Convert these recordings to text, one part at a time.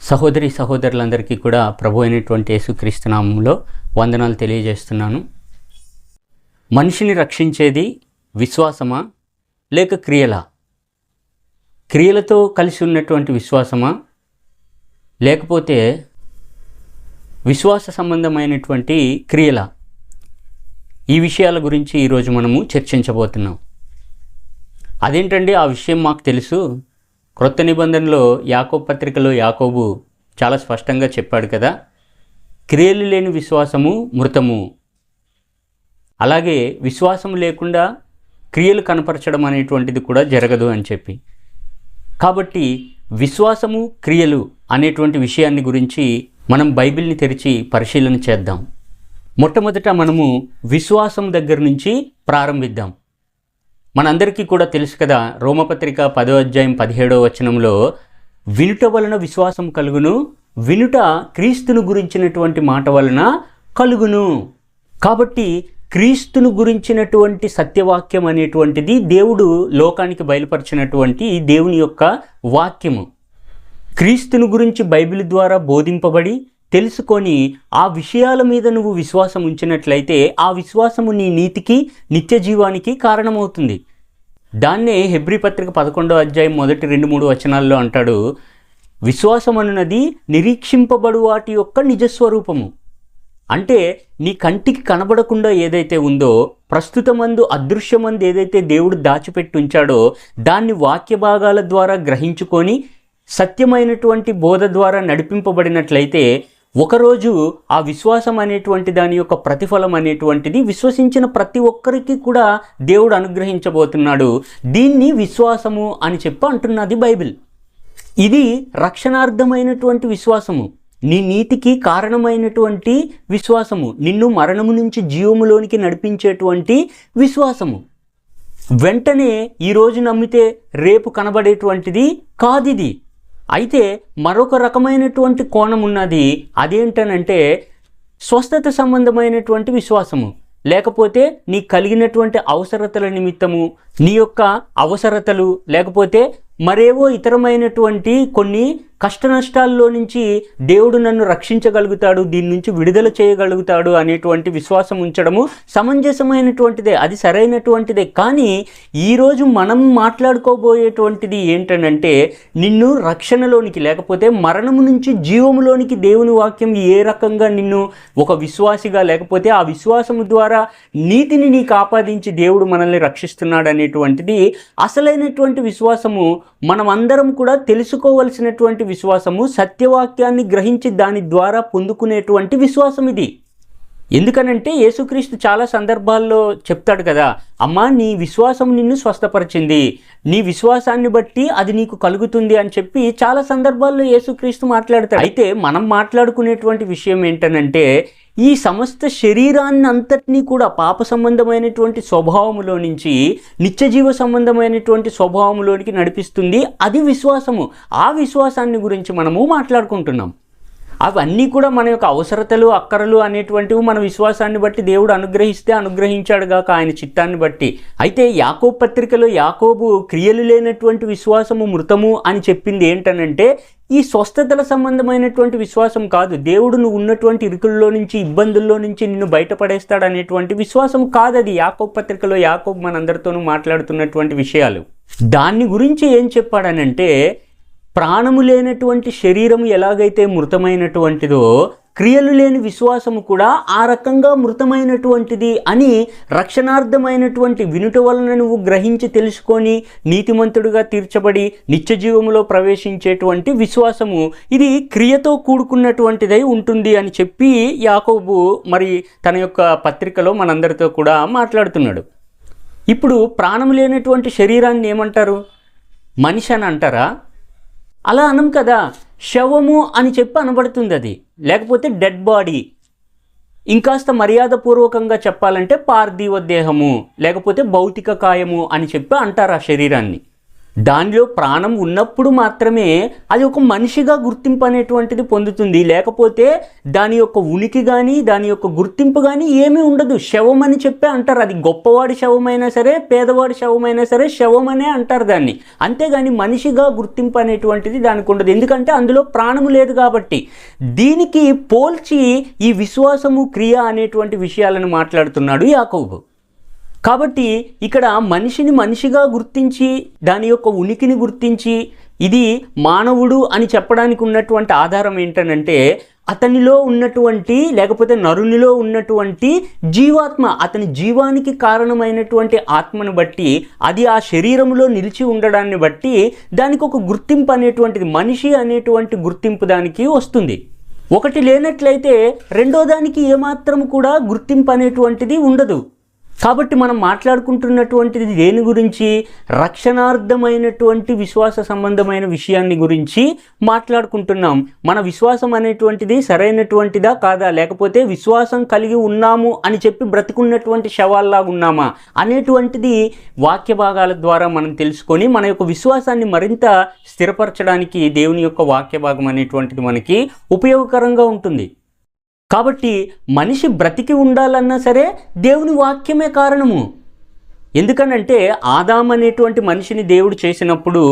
సహోదరి సహోదరులందరికీ కూడా ప్రభు అయినటువంటి యేసుక్రీస్తు నామములో వందనాలు తెలియజేస్తున్నాను. మనిషిని రక్షించేది విశ్వాసమా లేక క్రియలా? క్రియలతో కలిసి ఉన్నటువంటి విశ్వాసమా లేకపోతే విశ్వాస సంబంధమైనటువంటి క్రియలా? ఈ విషయాల గురించి ఈరోజు మనము చర్చించబోతున్నాం. అదేంటండి ఆ విషయం మాకు తెలుసు. క్రొత్త నిబంధనలో యాకోబు పత్రికలో యాకోబు చాలా స్పష్టంగా చెప్పాడు కదా, క్రియలు లేని విశ్వాసము మృతము. అలాగే విశ్వాసం లేకుండా క్రియలు కనపరచడం అనేటువంటిది కూడా జరగదు అని చెప్పి. కాబట్టి విశ్వాసము క్రియలు అనేటువంటి విషయాన్ని గురించి మనం బైబిల్ని తెరిచి పరిశీలన చేద్దాం. మొట్టమొదట మనము విశ్వాసం దగ్గర నుంచి ప్రారంభిద్దాం. మనందరికీ కూడా తెలుసు కదా, రోమపత్రిక 10వ అధ్యాయం 17వ వచనంలో వినుట వలన విశ్వాసం కలుగును, వినుట క్రీస్తును గురించినటువంటి మాట వలన కలుగును. కాబట్టి క్రీస్తును గురించినటువంటి సత్యవాక్యం అనేటువంటిది దేవుడు లోకానికి బయలుపరిచినటువంటి దేవుని యొక్క వాక్యము. క్రీస్తును గురించి బైబిల్ ద్వారా బోధింపబడి తెలుసుకొని ఆ విషయాల మీద నువ్వు విశ్వాసం ఉంచినట్లయితే ఆ విశ్వాసము నీ నీతికి నిత్య జీవానికి కారణమవుతుంది. దాన్నే హెబ్రీ పత్రిక 11వ అధ్యాయం మొదటి 2-3 వచనాల్లో అంటాడు, విశ్వాసం అన్నది నిరీక్షింపబడు వాటి యొక్క నిజస్వరూపము. అంటే నీ కంటికి కనబడకుండా ఏదైతే ఉందో, ప్రస్తుతమందు అదృశ్యమందు ఏదైతే దేవుడు దాచిపెట్టి ఉంచాడో దాన్ని వాక్య భాగాల ద్వారా గ్రహించుకొని సత్యమైనటువంటి బోధ ద్వారా నడిపింపబడినట్లయితే ఒకరోజు ఆ విశ్వాసం అనేటువంటి దాని యొక్క ప్రతిఫలం అనేటువంటిది విశ్వసించిన ప్రతి ఒక్కరికి కూడా దేవుడు అనుగ్రహించబోతున్నాడు. దీన్ని విశ్వాసము అని చెప్పి అంటున్నది బైబిల్. ఇది రక్షణార్థమైనటువంటి విశ్వాసము, నీ నీతికి కారణమైనటువంటి విశ్వాసము, నిన్ను మరణము నుంచి జీవములోనికి నడిపించేటువంటి విశ్వాసము. వెంటనే ఈరోజు నమ్మితే రేపు కనబడేటువంటిది కాదిది. అయితే మరొక రకమైనటువంటి కోణం ఉన్నది. అదేంటనంటే స్వస్థత సంబంధమైనటువంటి విశ్వాసము. లేకపోతే నీ కలిగినటువంటి అవసరతల నిమిత్తము, నీ యొక్క అవసరతలు, లేకపోతే మరేవో ఇతరమైనటువంటి కొన్ని కష్ట నష్టాల్లో నుంచి దేవుడు నన్ను రక్షించగలుగుతాడు, దీని నుంచి విడుదల చేయగలుగుతాడు అనేటువంటి విశ్వాసం ఉంచడము సమంజసమైనటువంటిదే, అది సరైనటువంటిదే. కానీ ఈరోజు మనం మాట్లాడుకోబోయేటువంటిది ఏంటనంటే నిన్ను రక్షణలోనికి లేకపోతే మరణము నుంచి జీవములోనికి దేవుని వాక్యం ఏ రకంగా నిన్ను ఒక విశ్వాసిగా లేకపోతే ఆ విశ్వాసము ద్వారా నీతిని నీకు ఆపాదించి దేవుడు మనల్ని రక్షిస్తున్నాడు అనేటువంటిది అసలైనటువంటి విశ్వాసము. మనమందరం కూడా తెలుసుకోవలసినటువంటి విశ్వాసము, సత్యవాక్యాన్ని గ్రహించి దాని ద్వారా పొందుకునేటువంటి విశ్వాసం ఇది. ఎందుకనంటే యేసుక్రీస్తు చాలా సందర్భాల్లో చెప్తాడు కదా, అమ్మా నీ విశ్వాసం నిన్ను స్వస్థపరిచింది, నీ విశ్వాసాన్ని బట్టి అది నీకు కలుగుతుంది అని చెప్పి చాలా సందర్భాల్లో యేసుక్రీస్తు మాట్లాడతాడు. అయితే మనం మాట్లాడుకునేటువంటి విషయం ఏంటనంటే ఈ సమస్త శరీరాన్ని అంతటినీ కూడా పాప సంబంధమైనటువంటి స్వభావములో నుంచి నిత్యజీవ సంబంధమైనటువంటి స్వభావములోనికి నడిపిస్తుంది, అది విశ్వాసము. ఆ విశ్వాసాన్ని గురించి మనము మాట్లాడుకుంటున్నాం. అవన్నీ కూడా మన యొక్క అవసరతలు అక్కరలు అనేటువంటివి మన విశ్వాసాన్ని బట్టి దేవుడు అనుగ్రహిస్తే అనుగ్రహించాడు గాక ఆయన చిత్తాన్ని బట్టి. అయితే యాకోబు పత్రికలో యాకోబు క్రియలు లేనటువంటి విశ్వాసము మృతము అని చెప్పింది ఏంటనంటే ఈ స్వస్థతల సంబంధమైనటువంటి విశ్వాసం కాదు. దేవుడు నువ్వు ఉన్నటువంటి ఇరుకుల్లో నుంచి ఇబ్బందుల్లో నుంచి నిన్ను బయటపడేస్తాడు అనేటువంటి విశ్వాసం కాదది. యాకోబు పత్రికలో యాకోబు మనందరితోనూ మాట్లాడుతున్నటువంటి విషయాలు. దాన్ని గురించి ఏం చెప్పాడనంటే ప్రాణము లేనటువంటి శరీరము ఎలాగైతే మృతమైనటువంటిదో క్రియలు లేని విశ్వాసము కూడా ఆ రకంగా మృతమైనటువంటిది అని, రక్షణార్థమైనటువంటి వినుట వలన నువ్వు గ్రహించి తెలుసుకొని నీతిమంతుడిగా తీర్చబడి నిత్య జీవములో ప్రవేశించేటువంటి విశ్వాసము ఇది క్రియతో కూడుకున్నటువంటిదై ఉంటుంది అని చెప్పి యాకోబు మరి తన యొక్క పత్రికలో మనందరితో కూడా మాట్లాడుతున్నాడు. ఇప్పుడు ప్రాణం లేనటువంటి శరీరాన్ని ఏమంటారు? మనిషి అని అంటారా? అలా అనం కదా, శవము అని చెప్పి అనబడుతుంది అది, లేకపోతే డెడ్ బాడీ. ఇంకాస్త మర్యాదపూర్వకంగా చెప్పాలంటే పార్థివ దేహము లేకపోతే భౌతిక కాయము అని చెప్పి అంటారు ఆ శరీరాన్ని. దానిలో ప్రాణం ఉన్నప్పుడు మాత్రమే అది ఒక మనిషిగా గుర్తింపు అనేటువంటిది పొందుతుంది. లేకపోతే దాని యొక్క ఉనికి కానీ దాని యొక్క గుర్తింపు కానీ ఏమీ ఉండదు. శవం అని చెప్పే అంటారు. అది గొప్పవాడి శవమైనా సరే పేదవాడి శవమైనా సరే శవం అనే అంటారు దాన్ని. అంతేగాని మనిషిగా గుర్తింపు అనేటువంటిది దానికి ఉండదు. ఎందుకంటే అందులో ప్రాణము లేదు కాబట్టి. దీనికి పోల్చి ఈ విశ్వాసము క్రియ అనేటువంటి విషయాలను మాట్లాడుతున్నాడు యాకోబు. కాబట్టి ఇక్కడ మనిషిని మనిషిగా గుర్తించి దాని యొక్క ఉనికిని గుర్తించి ఇది మానవుడు అని చెప్పడానికి ఉన్నటువంటి ఆధారం ఏంటనంటే అతనిలో ఉన్నటువంటి లేకపోతే నరునిలో ఉన్నటువంటి జీవాత్మ, అతని జీవానికి కారణమైనటువంటి ఆత్మను బట్టి అది ఆ శరీరంలో నిలిచి ఉండడాన్ని బట్టి దానికి ఒక గుర్తింపు అనేటువంటిది, మనిషి అనేటువంటి గుర్తింపు దానికి వస్తుంది. ఒకటి లేనట్లయితే రెండో దానికి ఏమాత్రం కూడా గుర్తింపు అనేటువంటిది ఉండదు. కాబట్టి మనం మాట్లాడుకుంటున్నటువంటిది దేని గురించి? రక్షణార్థమైనటువంటి విశ్వాస సంబంధమైన విషయాన్ని గురించి మాట్లాడుకుంటున్నాం. మన విశ్వాసం అనేటువంటిది సరైనటువంటిదా కాదా, లేకపోతే విశ్వాసం కలిగి ఉన్నాము అని చెప్పి బ్రతుకున్నటువంటి శవాల్లాగా ఉన్నామా అనేటువంటిది వాక్య భాగాల ద్వారా మనం తెలుసుకొని మన యొక్క విశ్వాసాన్ని మరింత స్థిరపరచడానికి దేవుని యొక్క వాక్య భాగం అనేటువంటిది మనకి ఉపయోగకరంగా ఉంటుంది. కాబట్టి మనిషి బ్రతికి ఉండాలన్నా సరే దేవుని వాక్యమే కారణము. ఎందుకనంటే ఆదాము అనేటువంటి మనిషిని దేవుడు చేసినప్పుడు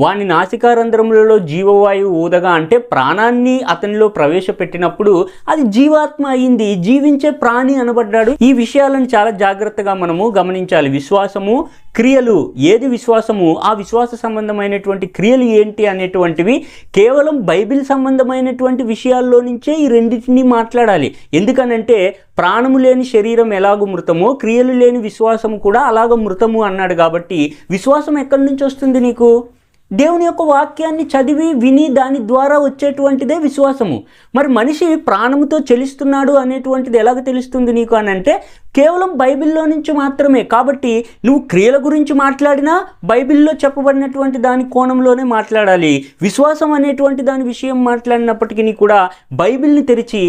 వాని నాసికారంధ్రములలో జీవవాయువు ఊదగా అంటే ప్రాణాన్ని అతనిలో ప్రవేశపెట్టినప్పుడు అది జీవాత్మ అయింది, జీవించే ప్రాణి అనబడ్డాడు. ఈ విషయాలను చాలా జాగ్రత్తగా మనము గమనించాలి. విశ్వాసము క్రియలు, ఏది విశ్వాసము, ఆ విశ్వాస సంబంధమైనటువంటి క్రియలు ఏంటి అనేటువంటివి కేవలం బైబిల్ సంబంధమైనటువంటి విషయాల్లో నుంచే ఈ రెండింటినీ మాట్లాడాలి. ఎందుకనంటే ప్రాణము లేని శరీరం ఎలాగూ మృతమో క్రియలు లేని విశ్వాసము కూడా అలాగ మృతము అన్నాడు. కాబట్టి విశ్వాసం ఎక్కడి నుంచి వస్తుంది నీకు? దేవుని యొక్క వాక్యాన్ని చదివి విని దాని ద్వారా వచ్చేటువంటిదే విశ్వాసము. మరి మనిషి ప్రాణముతో చెలిస్తున్నాడు అనేటువంటిది ఎలాగ తెలుస్తుంది నీకు అని అంటే కేవలం బైబిల్లో నుంచి మాత్రమే. కాబట్టి నువ్వు క్రియల గురించి మాట్లాడినా బైబిల్లో చెప్పబడినటువంటి దాని కోణంలోనే మాట్లాడాలి. విశ్వాసం అనేటువంటి దాని విషయం మాట్లాడినప్పటికీ కూడా బైబిల్ని తెరిచి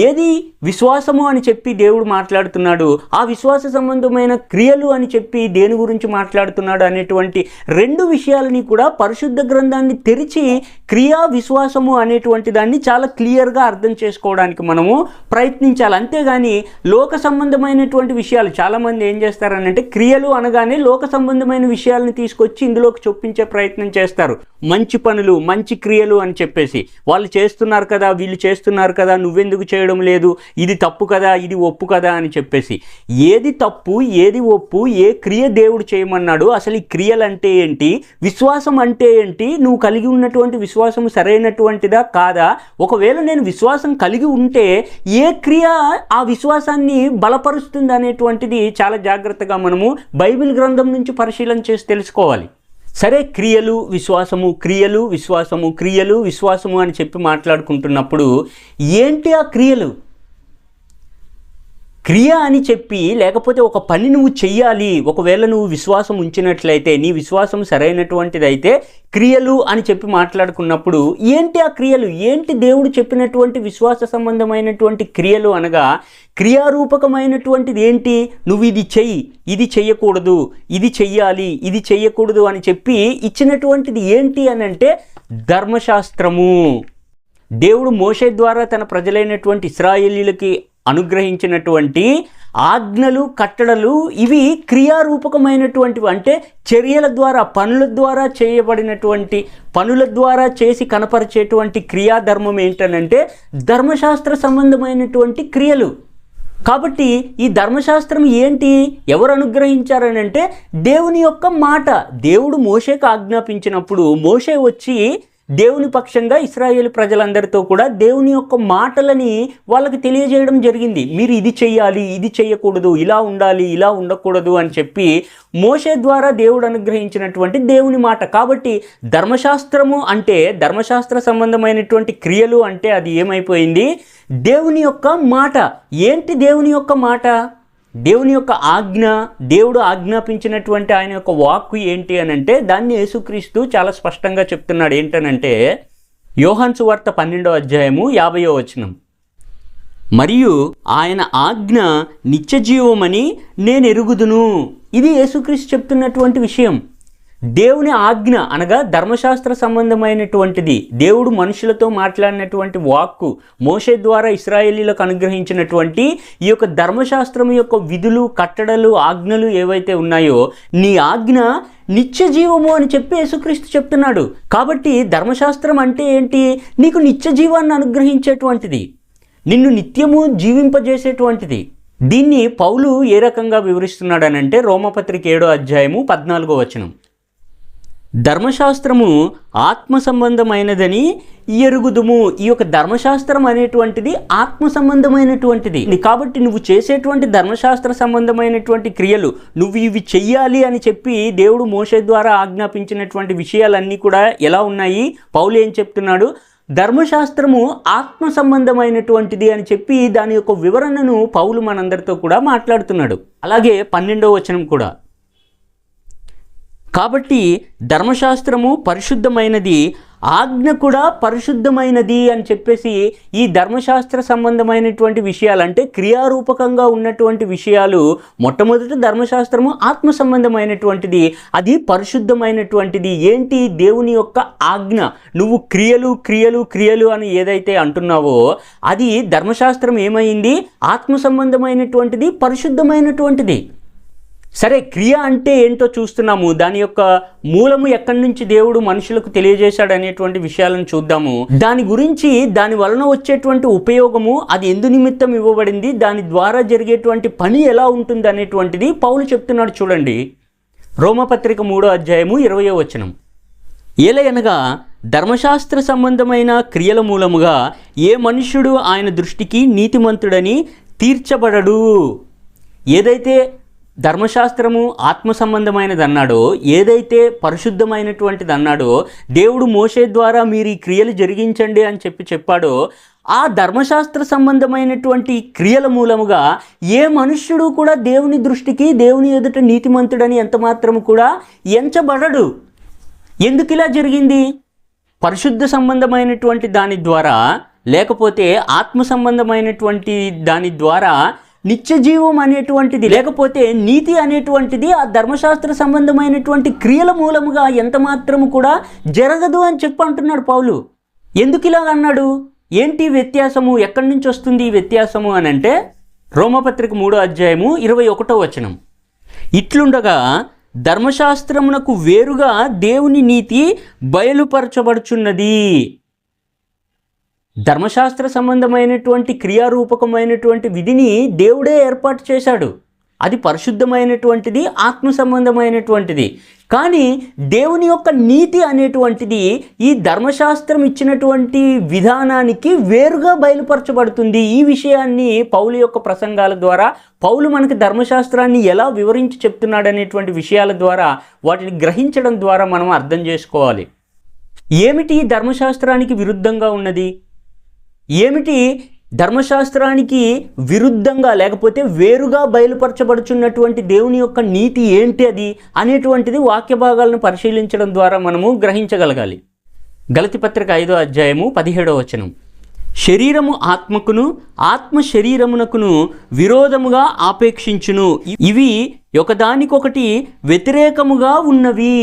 ఏది విశ్వాసము అని చెప్పి దేవుడు మాట్లాడుతున్నాడు, ఆ విశ్వాస సంబంధమైన క్రియలు అని చెప్పి దేని గురించి మాట్లాడుతున్నాడు అనేటువంటి రెండు విషయాలని కూడా పరిశుద్ధ గ్రంథాన్ని తెరిచి క్రియా విశ్వాసము అనేటువంటి దాన్ని చాలా క్లియర్గా అర్థం చేసుకోవడానికి మనము ప్రయత్నించాలి. అంతేగాని లోక సంబంధమైనటువంటి విషయాలు చాలామంది ఏం చేస్తారనంటే క్రియలు అనగానే లోక సంబంధమైన విషయాలను తీసుకొచ్చి ఇందులోకి చొప్పించే ప్రయత్నం చేస్తారు. మంచి పనులు, మంచి క్రియలు అని చెప్పేసి వాళ్ళు చేస్తున్నారు కదా, వీళ్ళు చేస్తున్నారు కదా, నువ్వెందుకు చేయడం లేదు, ఇది తప్పు కదా, ఇది ఒప్పు కదా అని చెప్పేసి ఏది తప్పు ఏది ఒప్పు, ఏ క్రియ దేవుడు చేయమన్నాడు, అసలు ఈ క్రియలు అంటే ఏంటి, విశ్వాసం అంటే ఏంటి, నువ్వు కలిగి ఉన్నటువంటి విశ్వాసం సరైనటువంటిదా కాదా, ఒకవేళ నేను విశ్వాసం కలిగి ఉంటే ఏ క్రియ ఆ విశ్వాసాన్ని బలపరుస్తుంది అనేటువంటిది చాలా జాగ్రత్తగా మనము బైబిల్ గ్రంథం నుంచి పరిశీలన చేసి తెలుసుకోవాలి. సరే, క్రియలు విశ్వాసము, క్రియలు విశ్వాసము, క్రియలు విశ్వాసము అని చెప్పి మాట్లాడుకుంటున్నప్పుడు ఏంటి ఆ క్రియలు? క్రియ అని చెప్పి లేకపోతే ఒక పని నువ్వు చెయ్యాలి, ఒకవేళ నువ్వు విశ్వాసం ఉంచినట్లయితే నీ విశ్వాసం సరైనటువంటిదైతే క్రియలు అని చెప్పి మాట్లాడుకున్నప్పుడు ఏంటి ఆ క్రియలు? ఏంటి దేవుడు చెప్పినటువంటి విశ్వాస సంబంధమైనటువంటి క్రియలు అనగా క్రియారూపకమైనటువంటిది ఏంటి? నువ్వు ఇది చెయ్యి, ఇది చెయ్యకూడదు, ఇది చెయ్యాలి, ఇది చెయ్యకూడదు అని చెప్పి ఇచ్చినటువంటిది ఏంటి అని అంటే ధర్మశాస్త్రము. దేవుడు మోషే ద్వారా తన ప్రజలైనటువంటి ఇశ్రాయేలీయులకి అనుగ్రహించినటువంటి ఆజ్ఞలు, కట్టడలు ఇవి క్రియారూపకమైనటువంటివి. అంటే చర్యల ద్వారా, పనుల ద్వారా చేయబడినటువంటి, పనుల ద్వారా చేసి కనపరిచేటువంటి క్రియాధర్మం ఏంటనంటే ధర్మశాస్త్ర సంబంధమైనటువంటి క్రియలు. కాబట్టి ఈ ధర్మశాస్త్రం ఏంటి, ఎవరు అనుగ్రహించారనంటే దేవుని యొక్క మాట. దేవుడు మోషేకు ఆజ్ఞాపించినప్పుడు మోషే వచ్చి దేవుని పక్షంగా ఇశ్రాయేలు ప్రజలందరితో కూడా దేవుని యొక్క మాటలని వాళ్ళకి తెలియజేయడం జరిగింది. మీరు ఇది చెయ్యాలి, ఇది చెయ్యకూడదు, ఇలా ఉండాలి, ఇలా ఉండకూడదు అని చెప్పి మోషే ద్వారా దేవుడు అనుగ్రహించినటువంటి దేవుని మాట. కాబట్టి ధర్మశాస్త్రము అంటే, ధర్మశాస్త్ర సంబంధమైనటువంటి క్రియలు అంటే అది ఏమైపోయింది? దేవుని యొక్క మాట. ఏంటి దేవుని యొక్క మాట? దేవుని యొక్క ఆజ్ఞ, దేవుడు ఆజ్ఞాపించినటువంటి ఆయన యొక్క వాక్కు ఏంటి అని అంటే దాన్ని యేసుక్రీస్తు చాలా స్పష్టంగా చెప్తున్నాడు. ఏంటనంటే యోహాను సువార్త 12వ అధ్యాయము 50వ వచనం, మరియు ఆయన ఆజ్ఞ నిత్య జీవమని నేను ఎరుగుదును. ఇది యేసుక్రీస్తు చెప్తున్నటువంటి విషయం. దేవుని ఆజ్ఞ అనగా ధర్మశాస్త్ర సంబంధమైనటువంటిది, దేవుడు మనుషులతో మాట్లాడినటువంటి వాక్కు, మోషే ద్వారా ఇశ్రాయేలీలకు అనుగ్రహించినటువంటి ఈ యొక్క ధర్మశాస్త్రం యొక్క విధులు, కట్టడలు, ఆజ్ఞలు ఏవైతే ఉన్నాయో, నీ ఆజ్ఞ నిత్య జీవము అని చెప్పి యేసుక్రీస్తు చెప్తున్నాడు. కాబట్టి ధర్మశాస్త్రం అంటే ఏంటి? నీకు నిత్య జీవాన్ని అనుగ్రహించేటువంటిది, నిన్ను నిత్యము జీవింపజేసేటువంటిది. దీన్ని పౌలు ఏ రకంగా వివరిస్తున్నాడనంటే రోమపత్రిక 7:14 ధర్మశాస్త్రము ఆత్మ సంబంధమైనదని ఎరుగుదుము. ఈ యొక్క ధర్మశాస్త్రం అనేటువంటిది ఆత్మ సంబంధమైనటువంటిది. కాబట్టి నువ్వు చేసేటువంటి ధర్మశాస్త్ర సంబంధమైనటువంటి క్రియలు, నువ్వు ఇవి చెయ్యాలి అని చెప్పి దేవుడు మోషే ద్వారా ఆజ్ఞాపించినటువంటి విషయాలన్నీ కూడా ఎలా ఉన్నాయి? పౌలు ఏం చెప్తున్నాడు? ధర్మశాస్త్రము ఆత్మ సంబంధమైనటువంటిది అని చెప్పి దాని యొక్క వివరణను పౌలు మనందరితో కూడా మాట్లాడుతున్నాడు. అలాగే 12వ కూడా, కాబట్టి ధర్మశాస్త్రము పరిశుద్ధమైనది, ఆజ్ఞ కూడా పరిశుద్ధమైనది అని చెప్పేసి ఈ ధర్మశాస్త్ర సంబంధమైనటువంటి విషయాలు, అంటే క్రియారూపకంగా ఉన్నటువంటి విషయాలు, మొట్టమొదటి ధర్మశాస్త్రము ఆత్మ సంబంధమైనటువంటిది, అది పరిశుద్ధమైనటువంటిది. ఏంటి? దేవుని యొక్క ఆజ్ఞ. నువ్వు క్రియలు క్రియలు క్రియలు అని ఏదైతే అంటున్నావో అది ధర్మశాస్త్రం ఏమైంది? ఆత్మ సంబంధమైనటువంటిది, పరిశుద్ధమైనటువంటిది. సరే, క్రియ అంటే ఏంటో చూస్తున్నాము. దాని యొక్క మూలము ఎక్కడి నుంచి దేవుడు మనుషులకు తెలియజేశాడు అనేటువంటి విషయాలను చూద్దాము. దాని గురించి, దాని వలన వచ్చేటువంటి ఉపయోగము, అది ఎందు నిమిత్తం ఇవ్వబడింది, దాని ద్వారా జరిగేటువంటి పని ఎలా ఉంటుంది అనేటువంటిది పౌలు చెప్తున్నాడు. చూడండి, రోమపత్రిక 3:20 ఏలయనగా ధర్మశాస్త్ర సంబంధమైన క్రియల మూలముగా ఏ మనుష్యుడు ఆయన దృష్టికి నీతిమంతుడని తీర్చబడడు. ఏదైతే ధర్మశాస్త్రము ఆత్మ సంబంధమైనది అన్నాడో, ఏదైతే పరిశుద్ధమైనటువంటిది అన్నాడో, దేవుడు మోషే ద్వారా మీరు ఈ క్రియలు జరిగించండి అని చెప్పాడో, ఆ ధర్మశాస్త్ర సంబంధమైనటువంటి క్రియల మూలముగా ఏ మనుష్యుడు కూడా దేవుని దృష్టికి, దేవుని ఎదుట నీతిమంతుడని ఎంత మాత్రము కూడా ఎంచబడడు. ఎందుకు ఇలా జరిగింది? పరిశుద్ధ సంబంధమైనటువంటి దాని ద్వారా, లేకపోతే ఆత్మ సంబంధమైనటువంటి దాని ద్వారా నిత్య జీవం అనేటువంటిది, లేకపోతే నీతి అనేటువంటిది ఆ ధర్మశాస్త్ర సంబంధమైనటువంటి క్రియల మూలముగా ఎంత మాత్రము కూడా జరగదు అని అంటున్నాడు పౌలు. ఎందుకు ఇలా అన్నాడు? ఏంటి వ్యత్యాసము? ఎక్కడి నుంచి వస్తుంది ఈ వ్యత్యాసము అని అంటే, రోమపత్రిక 3:21 ఇట్లుండగా ధర్మశాస్త్రమునకు వేరుగా దేవుని నీతి బయలుపరచబడుచున్నది. ధర్మశాస్త్ర సంబంధమైనటువంటి క్రియారూపకమైనటువంటి విధిని దేవుడే ఏర్పాటు చేశాడు. అది పరిశుద్ధమైనటువంటిది, ఆత్మ సంబంధమైనటువంటిది. కానీ దేవుని యొక్క నీతి అనేటువంటిది ఈ ధర్మశాస్త్రం ఇచ్చినటువంటి విధానానికి వేరుగా బయలుపరచబడుతుంది. ఈ విషయాన్ని పౌలు యొక్క ప్రసంగాల ద్వారా, పౌలు మనకి ధర్మశాస్త్రాన్ని ఎలా వివరించి చెప్తున్నాడు అనేటువంటి విషయాల ద్వారా, వాటిని గ్రహించడం ద్వారా మనం అర్థం చేసుకోవాలి. ఏమిటి ధర్మశాస్త్రానికి విరుద్ధంగా ఉన్నది? ఏమిటి ధర్మశాస్త్రానికి విరుద్ధంగా లేకపోతే వేరుగా బయలుపరచబడుచున్నటువంటి దేవుని యొక్క నీతి ఏంటి అది అనేటువంటిది వాక్య భాగాలను పరిశీలించడం ద్వారా మనము గ్రహించగలగాలి. గలతీపత్రిక 5:17 శరీరము ఆత్మకును, ఆత్మ శరీరమునకును విరోధముగా ఆపేక్షించును, ఇవి ఒకదానికొకటి వ్యతిరేకముగా ఉన్నవి.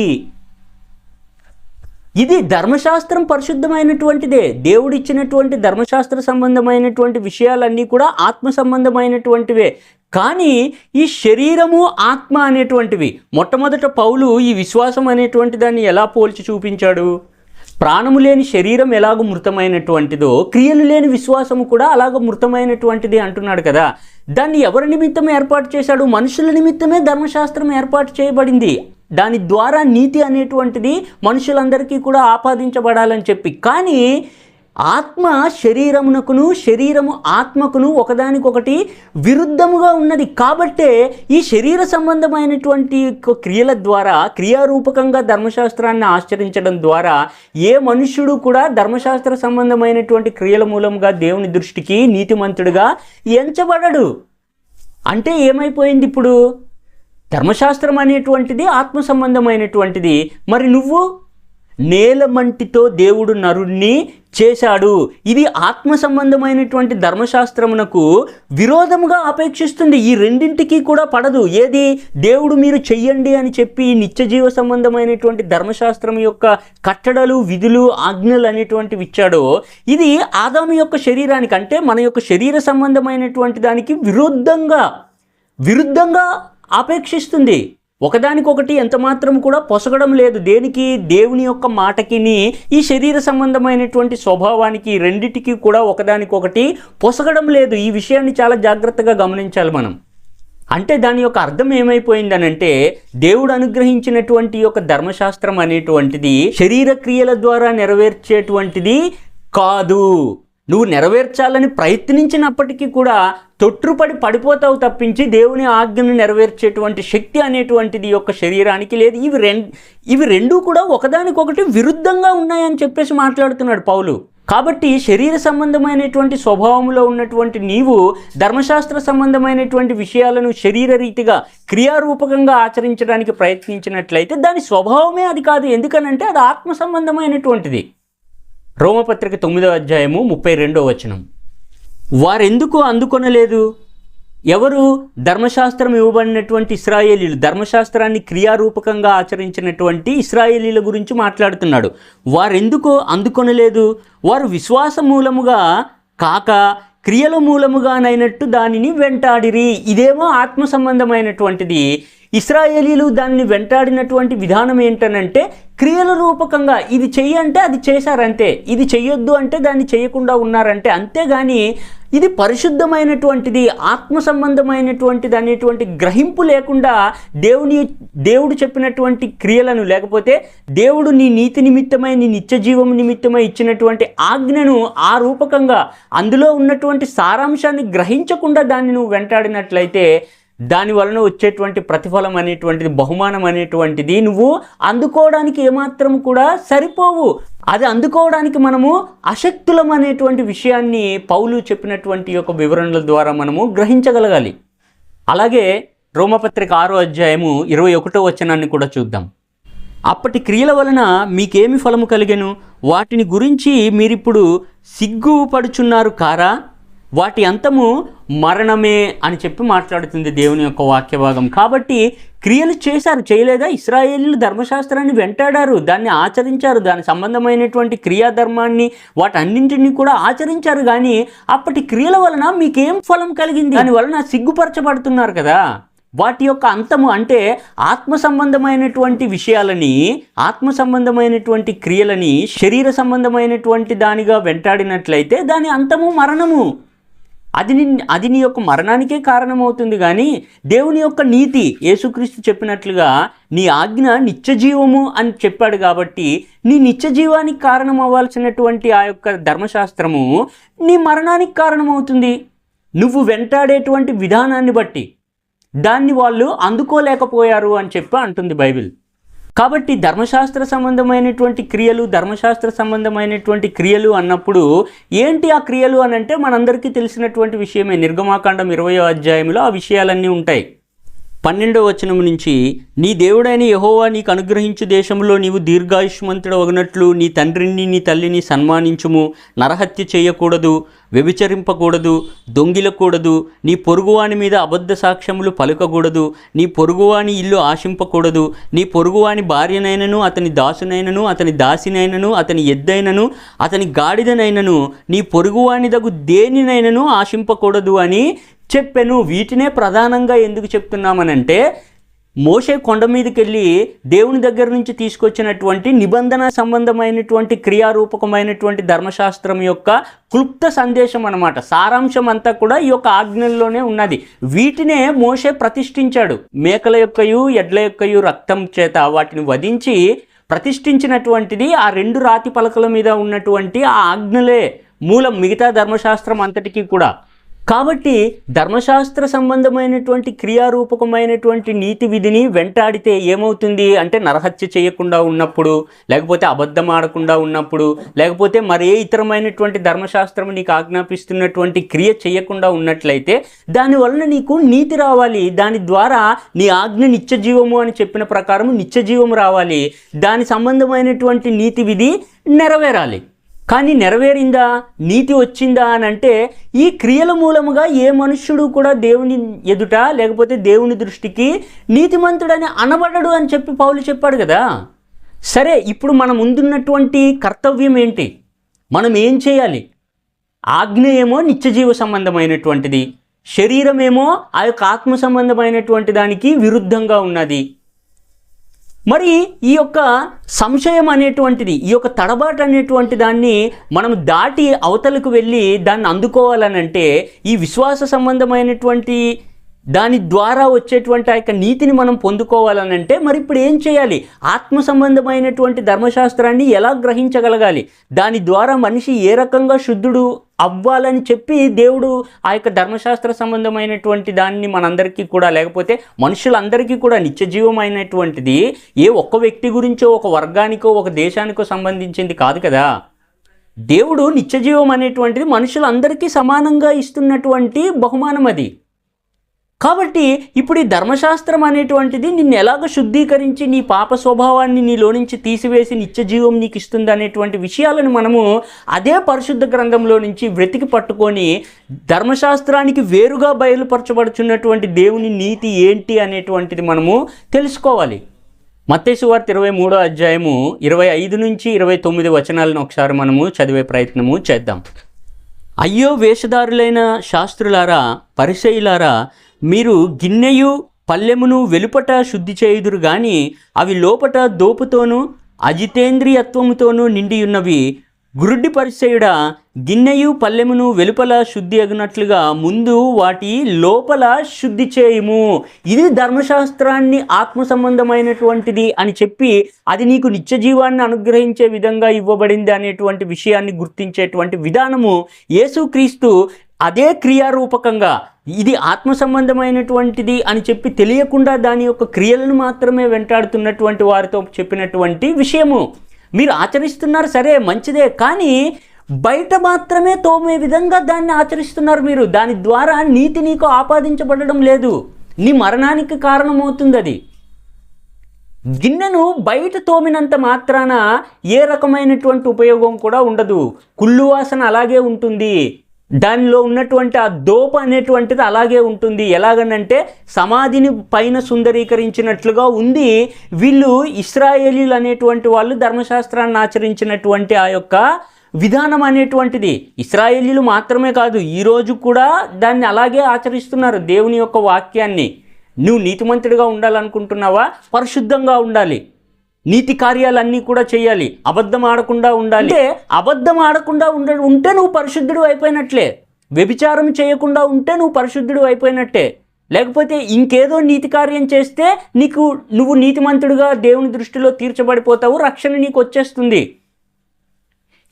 ఇది ధర్మశాస్త్రం పరిశుద్ధమైనటువంటిదే. దేవుడిచ్చినటువంటి ధర్మశాస్త్ర సంబంధమైనటువంటి విషయాలన్నీ కూడా ఆత్మ సంబంధమైనటువంటివే. కానీ ఈ శరీరము, ఆత్మ అనేటువంటివి, మొట్టమొదట పౌలు ఈ విశ్వాసం అనేటువంటి దాన్ని ఎలా పోల్చి చూపించాడు? ప్రాణము లేని శరీరం ఎలాగో మృతమైనటువంటిదో, క్రియలు లేని విశ్వాసము కూడా అలాగ మృతమైనటువంటిది అంటున్నాడు కదా. దాన్ని ఎవరి నిమిత్తం ఏర్పాటు చేశాడు? మనుషుల నిమిత్తమే ధర్మశాస్త్రం ఏర్పాటు చేయబడింది. దాని ద్వారా నీతి అనేటువంటిది మనుషులందరికీ కూడా ఆపాదించబడాలని చెప్పి. కానీ ఆత్మ శరీరమునకును, శరీరము ఆత్మకును ఒకదానికొకటి విరుద్ధముగా ఉన్నది. కాబట్టే ఈ శరీర సంబంధమైనటువంటి క్రియల ద్వారా, క్రియారూపకంగా ధర్మశాస్త్రాన్ని ఆచరించడం ద్వారా ఏ మనుష్యుడు కూడా ధర్మశాస్త్ర సంబంధమైనటువంటి క్రియల మూలంగా దేవుని దృష్టికి నీతిమంతుడిగా ఎంచబడడు. అంటే ఏమైపోయింది ఇప్పుడు? ధర్మశాస్త్రం అనేటువంటిది ఆత్మ సంబంధమైనటువంటిది. మరి నువ్వు నేలమంటితో దేవుడు నరుణ్ణి చేశాడు. ఇది ఆత్మ సంబంధమైనటువంటి ధర్మశాస్త్రమునకు విరోధముగా అపేక్షిస్తుంది. ఈ రెండింటికి కూడా పడదు. ఏది దేవుడు మీరు చెయ్యండి అని చెప్పి నిత్యజీవ సంబంధమైనటువంటి ధర్మశాస్త్రం యొక్క కట్టడలు, విధులు, ఆజ్ఞలు అనేటువంటివి ఇచ్చాడో ఇది ఆదాము యొక్క శరీరానికి, అంటే మన యొక్క శరీర సంబంధమైనటువంటి దానికి విరుద్ధంగా ఆపేక్షిస్తుంది. ఒకదానికొకటి ఎంత మాత్రం కూడా పొసగడం లేదు. దేనికి? దేవుని యొక్క మాటకిని ఈ శరీర సంబంధమైనటువంటి స్వభావానికి రెండిటికి కూడా ఒకదానికొకటి పొసగడం లేదు. ఈ విషయాన్ని చాలా జాగ్రత్తగా గమనించాలి మనం. అంటే దాని యొక్క అర్థం ఏమైపోయిందనంటే దేవుడు అనుగ్రహించినటువంటి యొక్క ధర్మశాస్త్రం అనేటువంటిది శరీర క్రియల ద్వారా నెరవేర్చేటువంటిది కాదు. నువ్వు నెరవేర్చాలని ప్రయత్నించినప్పటికీ కూడా తొట్రుపడి పడిపోతావు తప్పించి దేవుని ఆజ్ఞను నెరవేర్చేటువంటి శక్తి అనేటువంటిది యొక్క శరీరానికి లేదు. ఇవి రెండూ కూడా ఒకదానికొకటి విరుద్ధంగా ఉన్నాయని చెప్పేసి మాట్లాడుతున్నాడు పౌలు. కాబట్టి శరీర సంబంధమైనటువంటి స్వభావంలో ఉన్నటువంటి నీవు ధర్మశాస్త్ర సంబంధమైనటువంటి విషయాలను శరీర రీతిగా క్రియారూపకంగా ఆచరించడానికి ప్రయత్నించినట్లయితే దాని స్వభావమే అది కాదు. ఎందుకనంటే అది ఆత్మ సంబంధమైనటువంటిది. రోమపత్రిక 9వ అధ్యాయము 32వ వచనం. వారెందుకు అందుకొనలేదు? ఎవరు? ధర్మశాస్త్రం ఇవ్వబడినటువంటి ఇశ్రాయేలీలు, ధర్మశాస్త్రాన్ని క్రియారూపకంగా ఆచరించినటువంటి ఇశ్రాయేలీల గురించి మాట్లాడుతున్నాడు. వారెందుకు అందుకొనలేదు? వారు విశ్వాస మూలముగా కాక క్రియల మూలముగానైనట్టు దానిని వెంటాడిరి. ఇదేమో ఆత్మ సంబంధమైనటువంటిది. ఇశ్రాయేలీలు దాన్ని వెంటాడినటువంటి విధానం ఏంటనంటే క్రియల రూపకంగా ఇది చెయ్యంటే అది చేశారంతే, ఇది చెయ్యొద్దు అంటే దాన్ని చేయకుండా ఉన్నారంటే. అంతేగాని ఇది పరిశుద్ధమైనటువంటిది, ఆత్మ సంబంధమైనటువంటిది అనేటువంటి గ్రహింపు లేకుండా దేవుడు చెప్పినటువంటి క్రియలను, లేకపోతే దేవుడు నీ నీతి నిమిత్తమై, నీ నిత్య జీవం నిమిత్తమై ఇచ్చినటువంటి ఆజ్ఞను ఆ రూపకంగా అందులో ఉన్నటువంటి సారాంశాన్ని గ్రహించకుండా దాన్ని నువ్వు వెంటాడినట్లయితే దాని వలన వచ్చేటువంటి ప్రతిఫలం అనేటువంటిది, బహుమానం అనేటువంటిది నువ్వు అందుకోవడానికి ఏమాత్రం కూడా సరిపోవు. అది అందుకోవడానికి మనము అశక్తులం అనేటువంటి విషయాన్ని పౌలు చెప్పినటువంటి యొక్క వివరణల ద్వారా మనము గ్రహించగలగాలి. అలాగే రోమపత్రిక 6వ అధ్యాయము 21వ వచనాన్ని కూడా చూద్దాం. అప్పటి క్రియల వలన మీకేమి ఫలము కలిగెను? వాటిని గురించి మీరిప్పుడు సిగ్గుపడుచున్నారు కారా? వాటి అంతము మరణమే అని చెప్పి మాట్లాడుతుంది దేవుని యొక్క వాక్య భాగం. కాబట్టి క్రియలు చేశారు, చేయలేదా? ఇశ్రాయేలీలు ధర్మశాస్త్రాన్ని వెంటాడారు, దాన్ని ఆచరించారు, దాని సంబంధమైనటువంటి క్రియాధర్మాన్ని వాటన్నింటినీ కూడా ఆచరించారు. కానీ అప్పటి క్రియల వలన మీకేం ఫలం కలిగింది? దాని వలన సిగ్గుపరచబడుతున్నారు కదా. వాటి యొక్క అంతము అంటే ఆత్మ సంబంధమైనటువంటి విషయాలని, ఆత్మ సంబంధమైనటువంటి క్రియలని శరీర సంబంధమైనటువంటి దానిగా వెంటాడినట్లయితే దాని అంతము మరణము. అది నీ యొక్క మరణానికే కారణమవుతుంది. కానీ దేవుని యొక్క నీతి, యేసుక్రీస్తు చెప్పినట్లుగా నీ ఆజ్ఞ నిత్యజీవము అని చెప్పాడు. కాబట్టి నీ నిత్యజీవానికి కారణం అవ్వాల్సినటువంటి ఆ యొక్క ధర్మశాస్త్రము నీ మరణానికి కారణమవుతుంది. నువ్వు వెంటాడేటువంటి విధానాన్ని బట్టి దాన్ని వాళ్ళు అందుకోలేకపోయారు అని చెప్పి అంటుంది బైబిల్. కాబట్టి ధర్మశాస్త్ర సంబంధమైనటువంటి క్రియలు, ధర్మశాస్త్ర సంబంధమైనటువంటి క్రియలు అన్నప్పుడు ఏంటి ఆ క్రియలు అని అంటే మనందరికీ తెలిసినటువంటి విషయమే. నిర్గమాకాండం 20వ అధ్యాయంలో ఆ విషయాలన్నీ ఉంటాయి. 12వ వచనం నుంచి, నీ దేవుడైన యెహోవా నీకు అనుగ్రహించు దేశంలో నీవు దీర్ఘాయుష్మంతుడు అగినట్లు నీ తండ్రిని నీ తల్లిని సన్మానించుము, నరహత్య చేయకూడదు, వ్యభిచరింపకూడదు, దొంగిలకూడదు, నీ పొరుగువాని మీద అబద్ధ సాక్ష్యములు పలుకకూడదు, నీ పొరుగువాని ఇల్లు ఆశింపకూడదు, నీ పొరుగువాని భార్యనైనను అతని దాసునైనను అతని దాసినైనను అతని ఎద్దైనను అతని గాడిదనైనను నీ పొరుగువానిదగు దేనినైనను ఆశింపకూడదు అని చెప్పెను. వీటినే ప్రధానంగా ఎందుకు చెప్తున్నామనంటే మోషే కొండ మీదకి వెళ్ళి దేవుని దగ్గర నుంచి తీసుకొచ్చినటువంటి నిబంధన సంబంధమైనటువంటి క్రియారూపకమైనటువంటి ధర్మశాస్త్రం యొక్క క్లుప్త సందేశం అన్నమాట. సారాంశం అంతా కూడా ఈ యొక్క ఆజ్ఞల్లోనే ఉన్నది. వీటినే మోషే ప్రతిష్ఠించాడు. మేకల యొక్కయు ఎడ్ల యొక్కయు రక్తం చేత వాటిని వధించి ప్రతిష్ఠించినటువంటిది ఆ 2 రాతి పలకల మీద ఉన్నటువంటి ఆ ఆజ్ఞలే మూలం మిగతా ధర్మశాస్త్రం అంతటికీ కూడా. కాబట్టి ధర్మశాస్త్ర సంబంధమైనటువంటి క్రియారూపకమైనటువంటి నీతి విధిని వెంటాడితే ఏమవుతుంది అంటే, నరహత్య చేయకుండా ఉన్నప్పుడు, లేకపోతే అబద్ధం ఆడకుండా ఉన్నప్పుడు, లేకపోతే మరే ఇతరమైనటువంటి ధర్మశాస్త్రం నీకు ఆజ్ఞాపిస్తున్నటువంటి క్రియ చేయకుండా ఉన్నట్లయితే దానివలన నీకు నీతి రావాలి. దాని ద్వారా నీ ఆజ్ఞ నిత్య జీవము అని చెప్పిన ప్రకారం నిత్య జీవము రావాలి. దాని సంబంధమైనటువంటి నీతి విధి నెరవేరాలి. కానీ నెరవేరిందా, నీతి వచ్చిందా అని అంటే, ఈ క్రియల మూలముగా ఏ మనుష్యుడు కూడా దేవుని ఎదుట లేకపోతే దేవుని దృష్టికి నీతిమంతుడని అనబడడు అని చెప్పి పౌలు చెప్పాడు కదా. సరే, ఇప్పుడు మన ముందున్నటువంటి కర్తవ్యం ఏంటి? మనం ఏం చేయాలి? ఆజ్ఞ ఏమో నిత్యజీవ సంబంధమైనటువంటిది, శరీరమేమో ఆ యొక్క ఆత్మ సంబంధమైనటువంటి దానికి విరుద్ధంగా ఉన్నది. మరి ఈ యొక్క సంశయం అనేటువంటిది, ఈ యొక్క తడబాటు అనేటువంటి దాన్ని మనం దాటి అవతలకు వెళ్ళి దాన్ని అందుకోవాలనంటే, ఈ విశ్వాస సంబంధమైనటువంటి దాని ద్వారా వచ్చేటువంటి ఆ యొక్క నీతిని మనం పొందుకోవాలనంటే మరి ఇప్పుడు ఏం చేయాలి? ఆత్మ సంబంధమైనటువంటి ధర్మశాస్త్రాన్ని ఎలా గ్రహించగలగాలి? దాని ద్వారా మనిషి ఏ రకంగా శుద్ధుడు అవ్వాలని చెప్పి దేవుడు ఆ యొక్క ధర్మశాస్త్ర సంబంధమైనటువంటి దాన్ని మనందరికీ కూడా, లేకపోతే మనుషులందరికీ కూడా నిత్యజీవమైనటువంటిది ఏ ఒక్క వ్యక్తి గురించో, ఒక వర్గానికో, ఒక దేశానికో సంబంధించింది కాదు కదా. దేవుడు నిత్యజీవం అనేటువంటిది మనుషులందరికీ సమానంగా ఇస్తున్నటువంటి బహుమానం అది. కాబట్టి ఇప్పుడు ఈ ధర్మశాస్త్రం అనేటువంటిది నిన్ను ఎలాగ శుద్ధీకరించి నీ పాప స్వభావాన్ని నీలో నుంచి తీసివేసి నిత్యజీవం నీకు ఇస్తుంది అనేటువంటి విషయాలను మనము అదే పరిశుద్ధ గ్రంథంలో నుంచి వెతికి పట్టుకొని ధర్మశాస్త్రానికి వేరుగా బయలుపరచబడుచున్నటువంటి దేవుని నీతి ఏంటి అనేటువంటిది మనము తెలుసుకోవాలి. మత్తయి సువార్త 23వ అధ్యాయము 25 నుంచి 29 వచనాలను ఒకసారి మనము చదివే ప్రయత్నము చేద్దాం. అయ్యో వేషధారులైన శాస్త్రులారా, పరిసయ్యులారా, మీరు గిన్నెయు పల్లెమును వెలుపట శుద్ధి చేయుదురు గాని అవి లోపట దోపుతోనూ అజితేంద్రియత్వముతోనూ నిండియున్నవి. గురుడ్డి పరిసయ్యుడా, గిన్నెయు పల్లెమును వెలుపల శుద్ధి అగునట్లుగా ముందు వాటి లోపల శుద్ధి చేయుము. ఇది ధర్మశాస్త్రాన్ని ఆత్మ సంబంధమైనటువంటిది అని చెప్పి అది నీకు నిత్యజీవాన్ని అనుగ్రహించే విధంగా ఇవ్వబడింది అనేటువంటి విషయాన్ని గుర్తించేటువంటి విధానము యేసుక్రీస్తు అదే క్రియారూపకంగా ఇది ఆత్మ సంబంధమైనటువంటిది అని చెప్పి తెలియకుండా దాని యొక్క క్రియలను మాత్రమే వెంటాడుతున్నటువంటి వారితో చెప్పినటువంటి విషయము. మీరు ఆచరిస్తున్నారు, సరే మంచిదే, కానీ బయట మాత్రమే తోమే విధంగా దాన్ని ఆచరిస్తున్నారు మీరు. దాని ద్వారా నీతి నీకు ఆపాదించబడడం లేదు, నీ మరణానికి కారణమవుతుంది అది. గిన్నెను బయట తోమినంత మాత్రాన ఏ రకమైనటువంటి ఉపయోగం కూడా ఉండదు. కుళ్ళు వాసన అలాగే ఉంటుంది, దానిలో ఉన్నటువంటి ఆ దోప అనేటువంటిది అలాగే ఉంటుంది. ఎలాగనంటే సమాధిని పైన సుందరీకరించినట్లుగా ఉంది. వీళ్ళు ఇశ్రాయేలీలు అనేటువంటి వాళ్ళు ధర్మశాస్త్రాన్ని ఆచరించినటువంటి ఆ యొక్క విధానం అనేటువంటిది ఇశ్రాయేలీలు మాత్రమే కాదు, ఈరోజు కూడా దాన్ని అలాగే ఆచరిస్తున్నారు. దేవుని యొక్క వాక్యాన్ని నువ్వు నీతిమంతుడిగా ఉండాలనుకుంటున్నావా? పరిశుద్ధంగా ఉండాలి, నీతి కార్యాలన్నీ కూడా చేయాలి, అబద్ధం ఆడకుండా ఉండాలి. అంటే అబద్ధం ఆడకుండా ఉంటే నువ్వు పరిశుద్ధుడు అయిపోయినట్లే, వ్యభిచారం చేయకుండా ఉంటే నువ్వు పరిశుద్ధుడు అయిపోయినట్టే. లేకపోతే ఇంకేదో నీతి కార్యం చేస్తే నువ్వు నీతిమంతుడిగా దేవుని దృష్టిలో తీర్చబడిపోతావు, రక్షణ నీకు వచ్చేస్తుంది.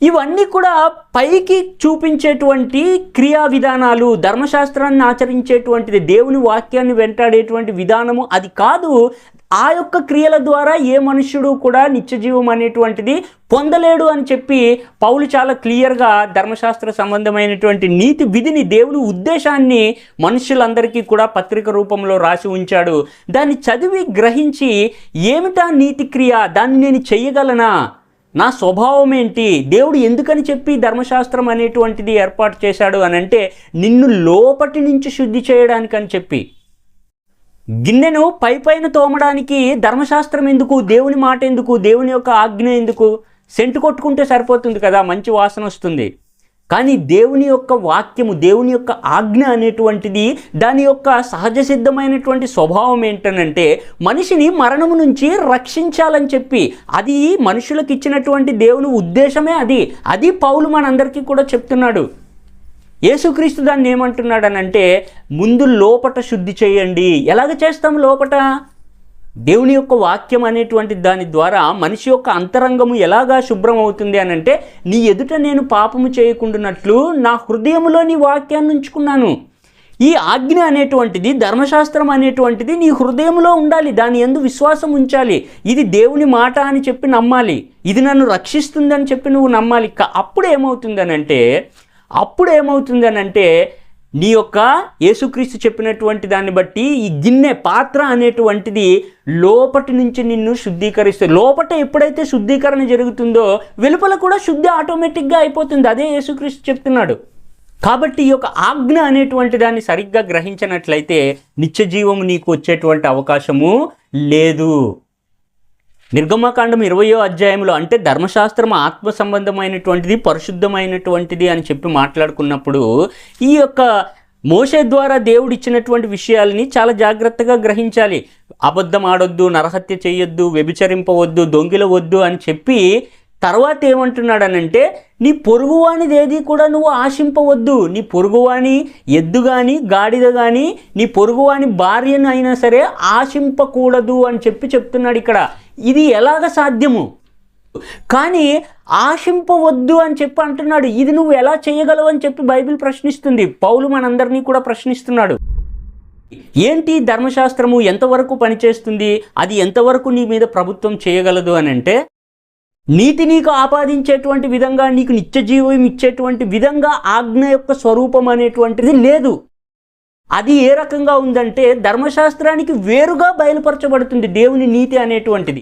ఇవన్నీ కూడా పైకి చూపించేటువంటి క్రియా విధానాలు, ధర్మశాస్త్రాన్ని ఆచరించేటువంటిది, దేవుని వాక్యాన్ని వెంటాడేటువంటి విధానము అది కాదు. ఆ యొక్క క్రియల ద్వారా ఏ మనుష్యుడు కూడా నిత్యజీవం అనేటువంటిది పొందలేడు అని చెప్పి పౌలు చాలా క్లియర్గా ధర్మశాస్త్ర సంబంధమైనటువంటి నీతి విధిని, దేవుని ఉద్దేశాన్ని మనుషులందరికీ కూడా పత్రిక రూపంలో రాసి ఉంచాడు. దాన్ని చదివి గ్రహించి ఏమిటా నీతి క్రియ, దాన్ని నేను చెయ్యగలనా, నా స్వభావం ఏంటి, దేవుడు ఎందుకని చెప్పి ధర్మశాస్త్రం అనేటువంటిది ఏర్పాటు చేశాడు అని అంటే నిన్ను లోపటి నుంచి శుద్ధి చేయడానికని చెప్పి. గిన్నెను పైన తోమడానికి ధర్మశాస్త్రం ఎందుకు, దేవుని మాట ఎందుకు, దేవుని యొక్క ఆజ్ఞ ఎందుకు? సెంటు కొట్టుకుంటే సరిపోతుంది కదా, మంచి వాసన వస్తుంది. కానీ దేవుని యొక్క వాక్యము, దేవుని యొక్క ఆజ్ఞ అనేటువంటిది దాని యొక్క సహజ సిద్ధమైనటువంటి స్వభావం ఏంటనంటే మనిషిని మరణము నుంచి రక్షించాలని చెప్పి, అది మనుషులకు ఇచ్చినటువంటి దేవుని ఉద్దేశమే అది పౌలు మనందరికీ కూడా చెప్తున్నాడు. యేసుక్రీస్తు దాన్ని ఏమంటున్నాడనంటే ముందు లోపట శుద్ధి చేయండి. ఎలాగ చేస్తాం లోపట? దేవుని యొక్క వాక్యం అనేటువంటి దాని ద్వారా మనిషి యొక్క అంతరంగము ఎలాగా శుభ్రం అవుతుంది అని అంటే, నీ ఎదుట నేను పాపము చేయకుండానట్లు నా హృదయంలో నీ వాక్యాన్ని ఉంచుకున్నాను. ఈ ఆజ్ఞ అనేటువంటిది, ధర్మశాస్త్రం అనేటువంటిది నీ హృదయంలో ఉండాలి. దాని యందు విశ్వాసం ఉంచాలి. ఇది దేవుని మాట అని చెప్పి నమ్మాలి. ఇది నన్ను రక్షిస్తుందని చెప్పి నువ్వు నమ్మాలి. అప్పుడు ఏమవుతుందనంటే నీ యొక్క యేసుక్రీస్తు చెప్పినటువంటి దాన్ని బట్టి ఈ గిన్నె, పాత్ర అనేటువంటిది లోపటి నుంచి నిన్ను శుద్ధీకరిస్తుంది. లోపట ఎప్పుడైతే శుద్ధీకరణ జరుగుతుందో వెలుపల కూడా శుద్ధి ఆటోమేటిక్గా అయిపోతుంది. అదే యేసుక్రీస్తు చెప్తున్నాడు. కాబట్టి ఈ యొక్క ఆజ్ఞ అనేటువంటి దాన్ని సరిగ్గా గ్రహించినట్లయితే నిత్య జీవము నీకు వచ్చేటువంటి అవకాశము లేదు. నిర్గమకాండం 20వ అధ్యాయంలో, అంటే ధర్మశాస్త్రం ఆత్మ సంబంధమైనటువంటిది, పరిశుద్ధమైనటువంటిది అని చెప్పి మాట్లాడుకున్నప్పుడు ఈ యొక్క మోషే ద్వారా దేవుడు ఇచ్చినటువంటి విషయాలని చాలా జాగ్రత్తగా గ్రహించాలి. అబద్ధం ఆడొద్దు, నరహత్య చేయొద్దు, వ్యభిచరింపవద్దు, దొంగిలవద్దు అని చెప్పి తర్వాత ఏమంటున్నాడనంటే, నీ పొరుగువానిది ఏది కూడా నువ్వు ఆశింపవద్దు. నీ పొరుగువాని ఎద్దు కానీ, గాడిద కానీ, నీ పొరుగువాని భార్యను అయినా సరే ఆశింపకూడదు అని చెప్పి చెప్తున్నాడు ఇక్కడ. ఇది ఎలాగ సాధ్యము? కానీ ఆశింపవద్దు అని చెప్పి అంటున్నాడు. ఇది నువ్వు ఎలా చేయగలవు అని చెప్పి బైబిల్ ప్రశ్నిస్తుంది. పౌలు మనందరినీ కూడా ప్రశ్నిస్తున్నాడు. ఏంటి ధర్మశాస్త్రము ఎంతవరకు పనిచేస్తుంది, అది ఎంతవరకు నీ మీద ప్రభుత్వం చేయగలదు అని అంటే, నీతి నీకు ఆపాదించేటువంటి విధంగా, నీకు నిత్య జీవం ఇచ్చేటువంటి విధంగా ఆజ్ఞ యొక్క స్వరూపం అనేటువంటిది లేదు. అది ఏ రకంగా ఉందంటే ధర్మశాస్త్రానికి వేరుగా బయలుపరచబడుతుంది దేవుని నీతి అనేటువంటిది.